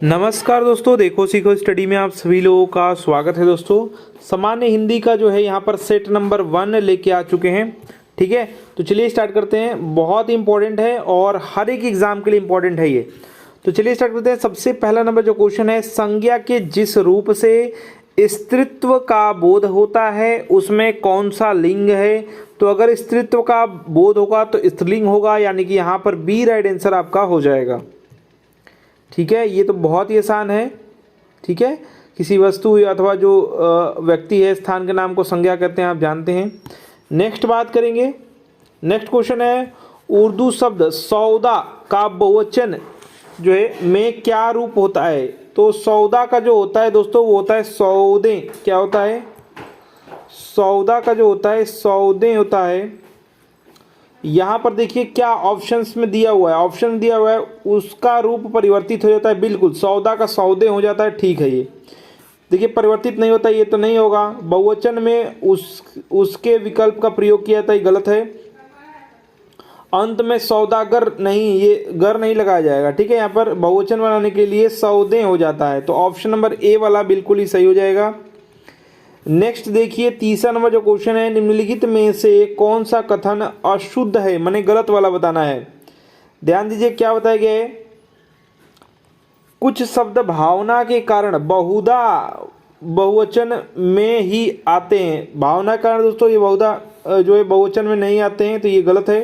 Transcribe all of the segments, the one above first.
नमस्कार दोस्तों, देखो सीखो स्टडी में आप सभी लोगों का स्वागत है। दोस्तों सामान्य हिंदी का जो है यहाँ पर सेट नंबर 1 लेके आ चुके हैं। ठीक है, तो चलिए स्टार्ट करते हैं। बहुत इंपॉर्टेंट है और हर एक एग्जाम के लिए इंपॉर्टेंट है ये। तो चलिए स्टार्ट करते हैं। सबसे पहला नंबर जो क्वेश्चन है, संज्ञा के जिस रूप से स्त्रीत्व का बोध होता है उसमें कौन सा लिंग है। तो अगर स्त्रीत्व का बोध होगा तो स्त्रीलिंग होगा, यानी कि यहाँ पर बी राइट आंसर आपका हो जाएगा। ठीक है, ये तो बहुत ही आसान है। ठीक है, किसी वस्तु अथवा जो व्यक्ति है, स्थान के नाम को संज्ञा कहते हैं, आप जानते हैं। नेक्स्ट बात करेंगे। नेक्स्ट क्वेश्चन है, उर्दू शब्द सौदा का बहुवचन जो है में क्या रूप होता है। तो सौदा का जो होता है दोस्तों वो होता है सौदे। क्या होता है? सौदा का जो होता है सौदे होता है। यहाँ पर देखिए क्या ऑप्शंस में दिया हुआ है, ऑप्शन दिया हुआ है उसका रूप परिवर्तित हो जाता है। बिल्कुल सौदा का सौदे हो जाता है। ठीक है, ये देखिए परिवर्तित नहीं होता, ये तो नहीं होगा। बहुवचन में उसके विकल्प का प्रयोग किया जाता है, गलत है। अंत में सौदागर नहीं, ये गर नहीं लगाया जाएगा। ठीक है, यहाँ पर बहुवचन बनाने के लिए सौदे हो जाता है। तो ऑप्शन नंबर ए वाला बिल्कुल ही सही हो जाएगा। नेक्स्ट देखिए, तीसरा नंबर जो क्वेश्चन है, निम्नलिखित में से कौन सा कथन अशुद्ध है, माने गलत वाला बताना है। ध्यान दीजिए क्या बताया गया है। कुछ शब्द भावना के कारण बहुधा बहुवचन में ही आते हैं। भावना के कारण दोस्तों ये बहुधा जो है बहुवचन में नहीं आते हैं, तो ये गलत है।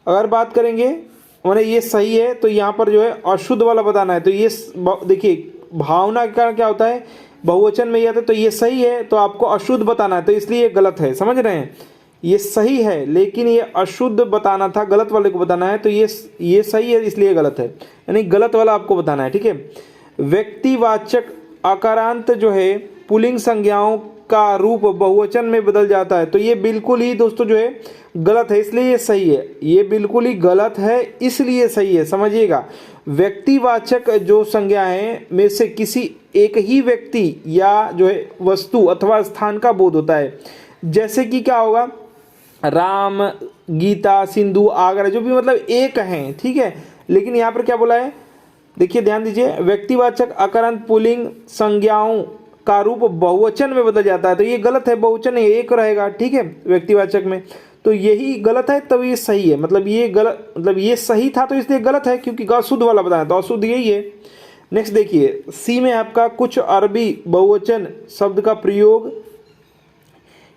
अगर बात करेंगे माने ये सही है, तो यहाँ पर जो है अशुद्ध वाला बताना है। तो ये देखिए भावना के कारण क्या होता है, बहुवचन में ही आता है, तो ये सही है। तो आपको अशुद्ध बताना है, तो इसलिए ये गलत है। समझ रहे हैं, ये सही है लेकिन ये अशुद्ध बताना था, गलत वाले को बताना है। तो ये सही है इसलिए गलत है, यानी गलत वाला आपको बताना है। ठीक है, व्यक्तिवाचक अकारांत जो है पुल्लिंग संज्ञाओं का रूप बहुवचन में बदल जाता है। तो ये बिल्कुल ही दोस्तों जो है गलत है, इसलिए ये सही है। ये बिल्कुल ही गलत है इसलिए सही है, समझिएगा। व्यक्तिवाचक जो संज्ञाएं में से किसी एक ही व्यक्ति या जो है वस्तु अथवा स्थान का बोध होता है। जैसे कि क्या होगा, राम, गीता, सिंधु, आगरा, जो भी मतलब एक हैं। ठीक है, लेकिन यहाँ पर क्या बोला है, देखिए ध्यान दीजिए, व्यक्तिवाचक अकारांत पुल्लिंग संज्ञाओं का रूप बहुवचन में बदल जाता है। तो ये गलत है, बहुवचन एक रहेगा। ठीक है, व्यक्तिवाचक में, तो यही गलत है, तब ये सही है। मतलब ये गलत, मतलब ये सही था तो इसलिए गलत है, क्योंकि अशुद्ध वाला बताया, तो अशुद्ध यही है। नेक्स्ट देखिए, सी में आपका कुछ अरबी बहुवचन शब्द का प्रयोग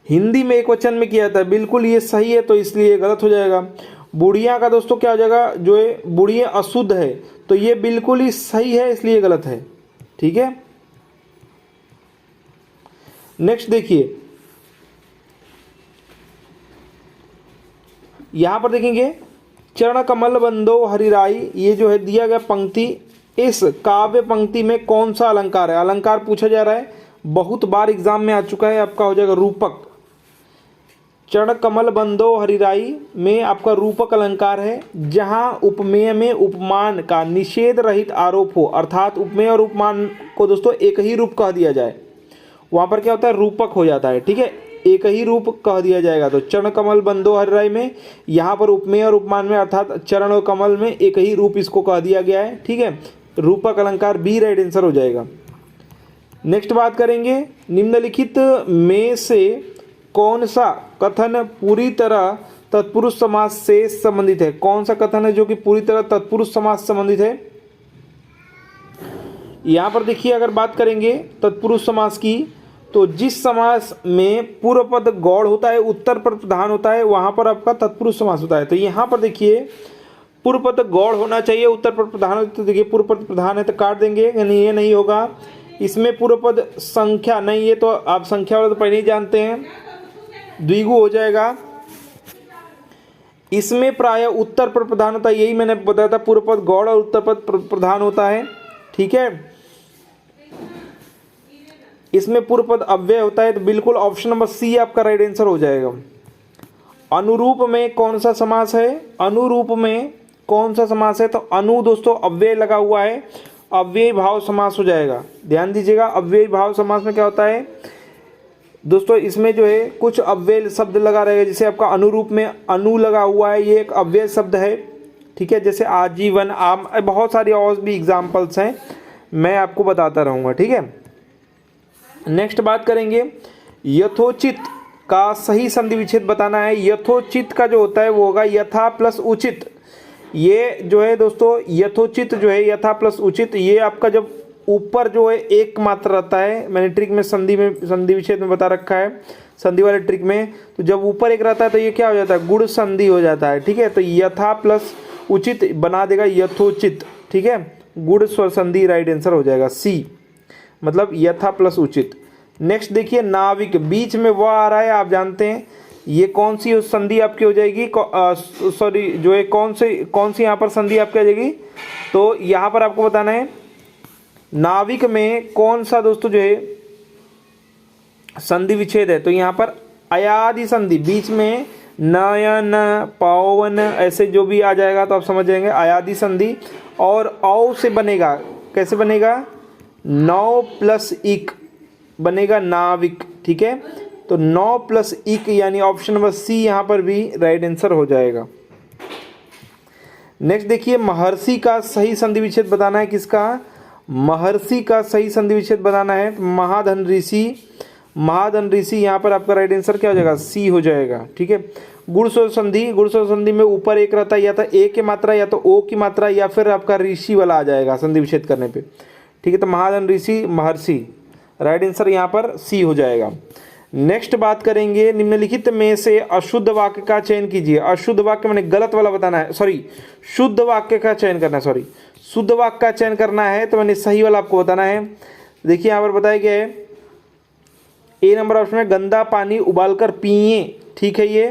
हिंदी में एक वचन में किया जाता है। बिल्कुल ये सही है, तो इसलिए गलत हो जाएगा। बुढ़िया का दोस्तों क्या हो जाएगा, जो है बुढ़िया अशुद्ध है, तो ये बिल्कुल ही सही है, इसलिए गलत है। ठीक है, नेक्स्ट देखिए, यहां पर देखेंगे चरण कमल बंदो हरिराई, ये जो है दिया गया पंक्ति, इस काव्य पंक्ति में कौन सा अलंकार है। अलंकार पूछा जा रहा है, बहुत बार एग्जाम में आ चुका है, आपका हो जाएगा रूपक। चरण कमल बंदो हरिराई में आपका रूपक अलंकार है, जहां उपमेय में उपमान का निषेध रहित आरोप हो, अर्थात उपमेय और उपमान को दोस्तों एक ही रूप कह दिया जाए, वहां पर क्या होता है, रूपक हो जाता है। ठीक है, एक ही रूप कह दिया जाएगा। तो चरण कमल बंदो हरिराई में यहाँ पर उपमेय और उपमान में अर्थात चरण और कमल में एक ही रूप इसको कह दिया गया है। ठीक है, रूपक अलंकार बी राइट आंसर हो जाएगा। नेक्स्ट बात करेंगे, निम्नलिखित में से कौन सा कथन पूरी तरह तत्पुरुष समास से संबंधित है। कौन सा कथन है जो कि पूरी तरह तत्पुरुष समास से संबंधित है। यहाँ पर देखिए, अगर बात करेंगे तत्पुरुष समास की, तो जिस समास में पूर्व पद गौड़ होता है, उत्तर पद प्रधान होता है, वहां पर आपका तत्पुरुष समास होता है। तो यहाँ पर देखिए पूर्व पद गौड़ होना चाहिए, उत्तर पद प्रधान होता है। तो देखिए पूर्व पद प्रधान है तो काट देंगे, यानी ये नहीं होगा। इसमें पूर्व पद संख्या नहीं है, तो आप संख्या वाला तो पहले ही जानते हैं, द्विगु हो जाएगा। इसमें प्राय उत्तर पद प्रधान होता है, यही मैंने बताया था, पूर्व पद गौड़ और उत्तर पद प्रधान होता है। ठीक है, इसमें पूर्व पद अव्यय होता है, तो बिल्कुल ऑप्शन नंबर सी आपका राइट आंसर हो जाएगा। अनुरूप में कौन सा समास है, अनुरूप में कौन सा समास है, तो अनु दोस्तों अव्यय लगा हुआ है, अव्यय भाव समास हो जाएगा। ध्यान दीजिएगा, अव्यय भाव समास में क्या होता है दोस्तों, इसमें जो है कुछ अव्यय शब्द लगा रहेगा। जैसे आपका अनुरूप में अनु लगा हुआ है, ये एक अव्यय शब्द है। ठीक है, जैसे आजीवन, आम, बहुत सारी और भी एग्जाम्पल्स हैं। मैं आपको बताता रहूँगा, ठीक है। नेक्स्ट बात करेंगे यथोचित का सही संधि विच्छेद बताना है। यथोचित का जो होता है वो होगा यथा प्लस उचित। ये जो है दोस्तों यथोचित जो है यथा प्लस उचित, ये आपका जब ऊपर जो है एक मात्रा रहता है, मैंने ट्रिक में संधि विच्छेद में बता रखा है, संधि वाले ट्रिक में, तो जब ऊपर एक रहता है तो ये क्या हो जाता है, गुण संधि हो जाता है, ठीक है। तो यथा प्लस उचित बना देगा यथोचित, ठीक है। गुण स्वर संधि राइट आंसर हो जाएगा सी, मतलब यथा प्लस उचित। नेक्स्ट देखिए नाविक, बीच में वह आ रहा है, आप जानते हैं ये कौन सी संधि आपकी हो जाएगी, सॉरी जो है कौन सी यहाँ पर संधि आपकी आ जाएगी, तो यहाँ पर आपको बताना है नाविक में कौन सा दोस्तों जो है संधि विच्छेद है। तो यहाँ पर अयादि संधि, बीच में नयन पवन ऐसे जो भी आ जाएगा तो आप समझ जाएंगे अयादि संधि। और औ से बनेगा, कैसे बनेगा, 9 प्लस इक बनेगा नाविक, ठीक है। तो 9 प्लस इक यानी ऑप्शन नंबर सी यहाँ पर भी राइट आंसर हो जाएगा। नेक्स्ट देखिए महर्षि का सही संधि विच्छेद बताना है, किसका, महर्षि का सही संधि विच्छेद बनाना है। महाधन ऋषि, महाधन ऋषि यहाँ पर आपका राइट आंसर क्या हो जाएगा, सी हो जाएगा, ठीक है। गुण स्वर संधि, गुण स्वर संधि में ऊपर एक रहता है, या तो ए की मात्रा या तो ओ की मात्रा या फिर आपका ऋषि वाला आ जाएगा संधि विच्छेद करने पे, ठीक है। तो महाधन ऋषि महर्षि राइट आंसर यहाँ पर सी हो जाएगा। नेक्स्ट बात करेंगे निम्नलिखित में से अशुद्ध वाक्य का चयन कीजिए। अशुद्ध वाक्य मैंने गलत वाला बताना है, सॉरी शुद्ध वाक्य का चयन करना है, सॉरी शुद्ध वाक्य का चयन करना है, तो मैंने सही वाला आपको बताना है। देखिए यहाँ पर बताया गया है ए नंबर ऑप्शन में गंदा पानी उबालकर पिए, ठीक है। ये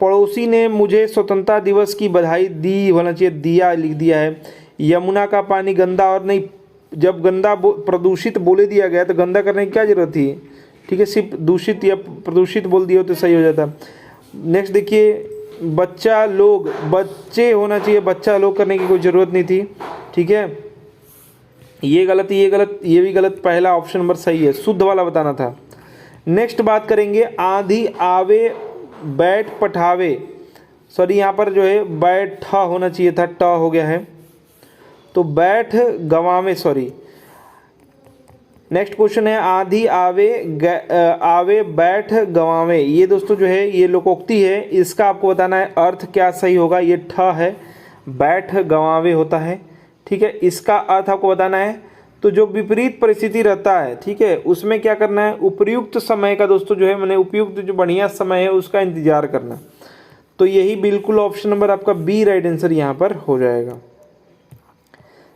पड़ोसी ने मुझे स्वतंत्रता दिवस की बधाई दी होना चाहिए, दिया लिख दिया है। यमुना का पानी गंदा और नहीं, जब गंदा प्रदूषित बोले दिया गया तो गंदा करने की क्या जरूरत थी, ठीक है, सिर्फ दूषित या प्रदूषित बोल दिया तो सही हो जाता। नेक्स्ट देखिए बच्चा लोग, बच्चे होना चाहिए, बच्चा लोग करने की कोई ज़रूरत नहीं थी, ठीक है। ये गलत, ये गलत, ये भी गलत, पहला ऑप्शन नंबर सही है, शुद्ध वाला बताना था। नेक्स्ट बात करेंगे आंधी आवे बैठ पठावे, सॉरी यहाँ पर जो है बैठा होना चाहिए था, ट हो गया है, तो बैठ गवावे, सॉरी। नेक्स्ट क्वेश्चन है आंधी आवे बैठ गवावे, ये दोस्तों जो है ये लोकोक्ति है, इसका आपको बताना है अर्थ क्या सही होगा। ये ठ है, बैठ गवावे होता है, ठीक है। इसका अर्थ आपको बताना है। तो जो विपरीत परिस्थिति रहता है, ठीक है, उसमें क्या करना है, उपयुक्त समय का दोस्तों जो है मैंने उपयुक्त जो बढ़िया समय है उसका इंतजार करना। तो यही बिल्कुल ऑप्शन नंबर आपका बी राइट आंसर यहाँ पर हो जाएगा।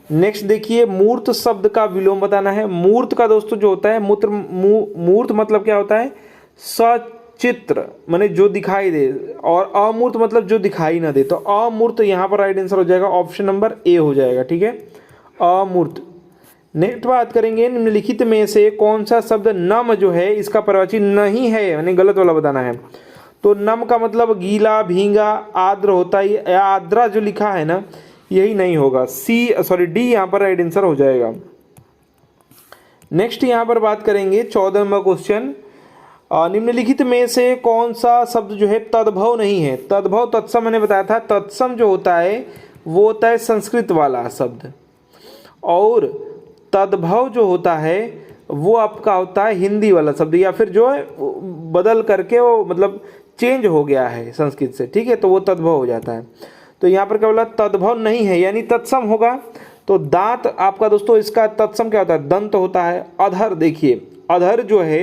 नेक्स्ट देखिए मूर्त शब्द का विलोम बताना है। मूर्त का दोस्तों जो होता है मूर्त मतलब क्या होता है, सचित्र माने जो दिखाई दे, और अमूर्त मतलब जो दिखाई ना दे। तो अमूर्त यहाँ पर राइट आंसर हो जाएगा, ऑप्शन नंबर ए हो जाएगा, ठीक है, अमूर्त। नेक्स्ट बात करेंगे निम्नलिखित में से कौन सा शब्द नम जो है इसका पर्यायवाची नहीं है, यानी गलत वाला बताना है। तो नम का मतलब गीला भींगा आर्द्र होता है, या आर्द्रा जो लिखा है ना यही नहीं होगा, डी यहाँ पर राइट आंसर हो जाएगा। नेक्स्ट यहाँ पर बात करेंगे 14 नंबर क्वेश्चन, निम्नलिखित में से कौन सा शब्द जो है तद्भव नहीं है। तद्भव तत्सम मैंने बताया था, तत्सम जो होता है वो होता है संस्कृत वाला शब्द, और तद्भव जो होता है वो आपका होता है हिंदी वाला शब्द, या फिर जो है बदल करके वो मतलब चेंज हो गया है संस्कृत से, ठीक है, तो वो तद्भव हो जाता है। तो यहाँ पर क्या बोला, तद्भव नहीं है यानी तत्सम होगा। तो दांत आपका दोस्तों इसका तत्सम क्या होता है, दंत होता है। अधर देखिए, अधर जो है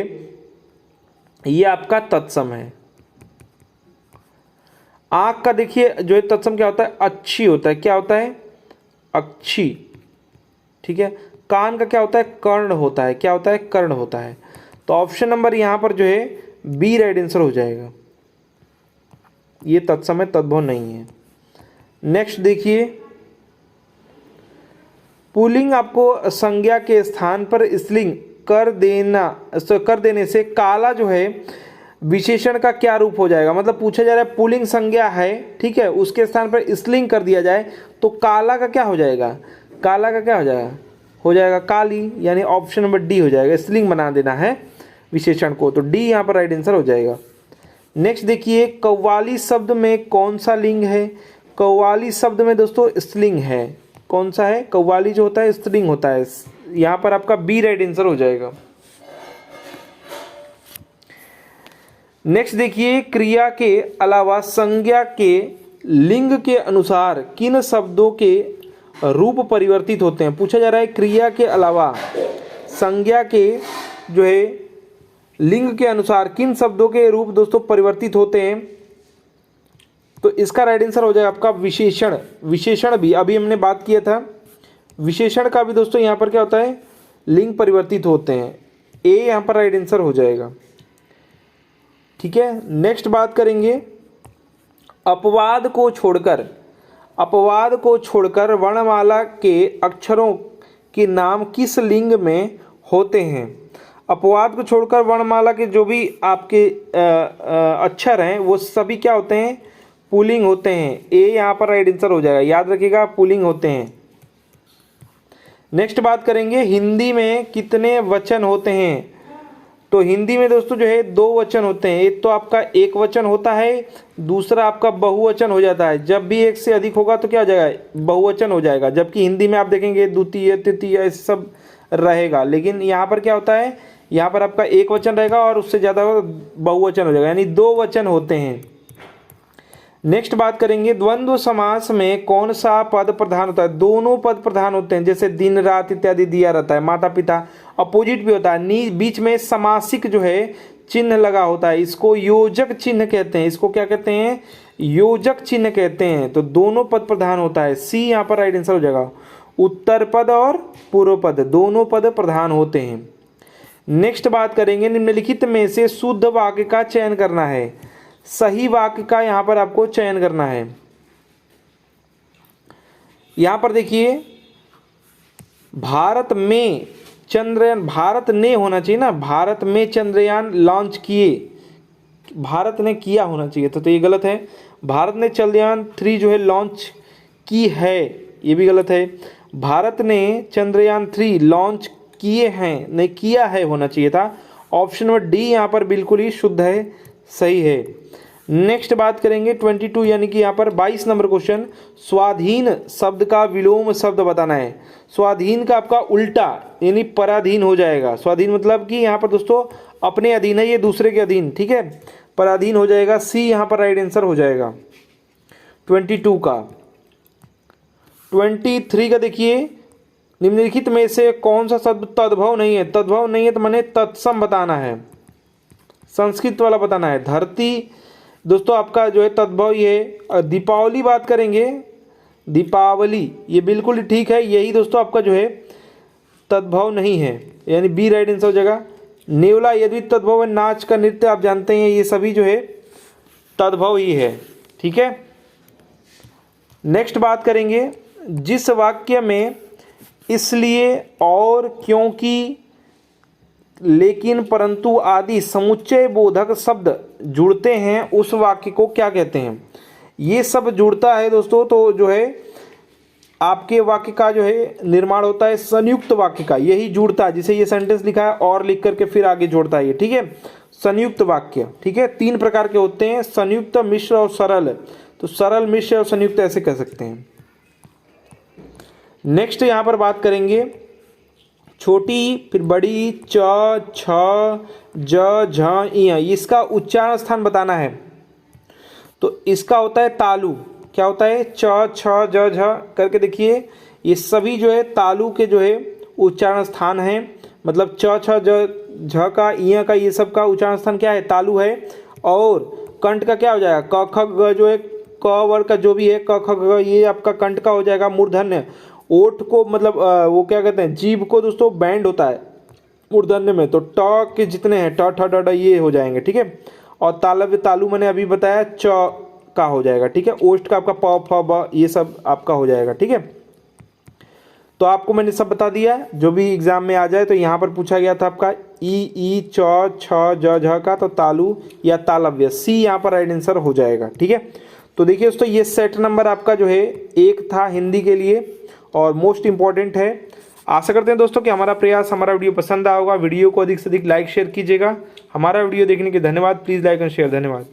ये आपका तत्सम है। आंख का देखिए जो है तत्सम क्या होता है, अच्छी होता है, क्या होता है, अच्छी, ठीक है। कान का क्या होता है, कर्ण होता है, क्या होता है, कर्ण होता है। तो ऑप्शन नंबर यहाँ पर जो है बी राइट आंसर हो जाएगा, ये तत्सम है, तद्भव नहीं है। नेक्स्ट देखिए पुल्लिंग आपको संज्ञा के स्थान पर स्त्रीलिंग कर देने से काला जो है विशेषण का क्या रूप हो जाएगा। मतलब पूछा जा रहा है पुल्लिंग संज्ञा है, ठीक है, उसके स्थान पर स्त्रीलिंग कर दिया जाए तो काला का क्या हो जाएगा, काला का क्या हो जाएगा काली, यानी ऑप्शन नंबर डी हो जाएगा, स्त्रीलिंग बना देना है विशेषण को, तो डी यहाँ पर राइट आंसर हो जाएगा। नेक्स्ट देखिए कव्वाली शब्द में कौन सा लिंग है। कव्वाली शब्द में दोस्तों स्त्रीलिंग है, कौन सा है, कव्वाली जो होता है स्त्रीलिंग होता है, यहाँ पर आपका बी राइट आंसर हो जाएगा। नेक्स्ट देखिए, क्रिया के अलावा संज्ञा के लिंग के अनुसार किन शब्दों के रूप परिवर्तित होते हैं। पूछा जा रहा है क्रिया के अलावा संज्ञा के जो है लिंग के अनुसार किन शब्दों के रूप दोस्तों परिवर्तित होते हैं। तो इसका राइट आंसर हो जाएगा आपका विशेषण। विशेषण भी अभी हमने बात किया था, विशेषण का भी दोस्तों यहाँ पर क्या होता है, लिंग परिवर्तित होते हैं। ए यहाँ पर राइट आंसर हो जाएगा। ठीक है, नेक्स्ट बात करेंगे अपवाद को छोड़कर वर्णमाला के अक्षरों के नाम किस लिंग में होते हैं। अपवाद को छोड़कर वर्णमाला के जो भी आपके अक्षर हैं वो सभी क्या होते हैं, पुल्लिंग होते हैं। ए यहाँ पर राइट आंसर हो जाएगा, याद रखिएगा पुल्लिंग होते हैं। नेक्स्ट बात करेंगे हिंदी में कितने वचन होते हैं। तो हिंदी में दोस्तों जो है 2 वचन होते हैं। एक तो आपका एक वचन होता है, दूसरा आपका बहुवचन हो जाता है। जब भी एक से अधिक होगा तो क्या हो जाएगा, बहुवचन हो जाएगा। जबकि हिंदी में आप देखेंगे द्वितीय तृतीय ऐसे सब रहेगा, लेकिन यहाँ पर क्या होता है, यहाँ पर आपका एक वचन रहेगा और उससे ज़्यादा बहुवचन हो जाएगा, यानी 2 वचन होते हैं। नेक्स्ट बात करेंगे द्वंद्व समास में कौन सा पद प्रधान होता है। दोनों पद प्रधान होते हैं, जैसे दिन रात इत्यादि दिया रहता है, माता पिता। अपोजिट भी होता है, बीच में समासिक जो है चिन्ह लगा होता है, इसको योजक चिन्ह कहते हैं। इसको क्या कहते हैं, योजक चिन्ह कहते हैं। तो दोनों पद प्रधान होता है। सी यहाँ पर राइट आंसर हो जाएगा। उत्तर पद और पूर्व पद दोनों पद प्रधान होते हैं। नेक्स्ट बात करेंगे निम्नलिखित में से शुद्ध वाक्य का चयन करना है। सही वाक्य का यहाँ पर आपको चयन करना है। यहाँ पर देखिए भारत ने होना चाहिए ना, भारत में चंद्रयान लॉन्च किए, भारत ने किया होना चाहिए तो ये गलत है। भारत ने चंद्रयान 3 जो है लॉन्च की है, ये भी गलत है। भारत ने चंद्रयान 3 लॉन्च किए हैं, नहीं किया है होना चाहिए था। ऑप्शन नंबर डी यहाँ पर बिल्कुल ही शुद्ध है, सही है। नेक्स्ट बात करेंगे 22 यानी कि यहाँ पर 22 नंबर क्वेश्चन, स्वाधीन शब्द का विलोम शब्द बताना है। स्वाधीन का आपका उल्टा यानी पराधीन हो जाएगा। स्वाधीन मतलब कि यहाँ पर दोस्तों अपने अधीन है, ये दूसरे के अधीन, ठीक है, पराधीन हो जाएगा। सी यहाँ पर राइट आंसर हो जाएगा 22 का। 23 का देखिए निम्नलिखित में से कौन सा शब्द तद्भव नहीं है। तद्भव नहीं है तो मैंने तत्सम बताना है, संस्कृत वाला बताना है। धरती दोस्तों आपका जो है तद्भव ये है। दीपावली बात करेंगे, दीपावली ये बिल्कुल ठीक है, यही दोस्तों आपका जो है तद्भव नहीं है, यानी बी राइट आंसर हो जाएगा। नेवला यदि तद्भव है, नाच का नृत्य आप जानते हैं, ये सभी जो है तद्भव ही है, ठीक है। नेक्स्ट बात करेंगे जिस वाक्य में इसलिए और क्योंकि लेकिन परंतु आदि समुच्चय बोधक शब्द जुड़ते हैं उस वाक्य को क्या कहते हैं। ये सब जुड़ता है दोस्तों तो जो है आपके वाक्य का जो है निर्माण होता है संयुक्त वाक्य का, यही जुड़ता है। जिसे ये सेंटेंस लिखा है और लिख करके फिर आगे जोड़ता है ये, ठीक है। संयुक्त वाक्य, ठीक है, 3 प्रकार के होते हैं, संयुक्त, मिश्र और सरल। तो सरल, मिश्र और संयुक्त ऐसे कह सकते हैं। नेक्स्ट यहाँ पर बात करेंगे छोटी फिर बड़ी, च, छ, ज, झ, इया, इसका उच्चारण स्थान बताना है। तो इसका होता है तालु। क्या होता है, च, छ, ज, झ करके देखिए, ये सभी जो है तालु के जो है उच्चारण स्थान हैं। मतलब च, छ, ज, झ का, इया का, ये सब का उच्चारण स्थान क्या है, तालु है। और कंठ का क्या हो जाएगा, क, ख, ग जो है क वर्ग का जो भी है, क, ख, ग, ये आपका कंठ का हो जाएगा मूर्धन्य। ओठ को मतलब वो क्या कहते हैं, जीभ को दोस्तों बैंड होता है मूर्धन्य में, तो ट के जितने हैं ट, ठ, ड, ये हो जाएंगे, ठीक है। और तालव्य तालु मैंने अभी बताया च का हो जाएगा, ठीक है। ओष्ठ का आपका प, फ, ब ये सब आपका हो जाएगा, ठीक है। तो आपको मैंने सब बता दिया, जो भी एग्जाम में आ जाए। तो यहाँ पर पूछा गया था आपका ई, च, छ, ज, झ का, तो तालु या तालव्य, सी यहाँ पर राइट आंसर हो जाएगा, ठीक है। तो देखिए दोस्तों ये सेट नंबर आपका जो है 1 था हिंदी के लिए और मोस्ट इंपॉर्टेंट है। आशा करते हैं दोस्तों कि हमारा प्रयास, हमारा वीडियो पसंद आया होगा। वीडियो को अधिक से अधिक लाइक शेयर कीजिएगा। हमारा वीडियो देखने के धन्यवाद। Please like and share. धन्यवाद।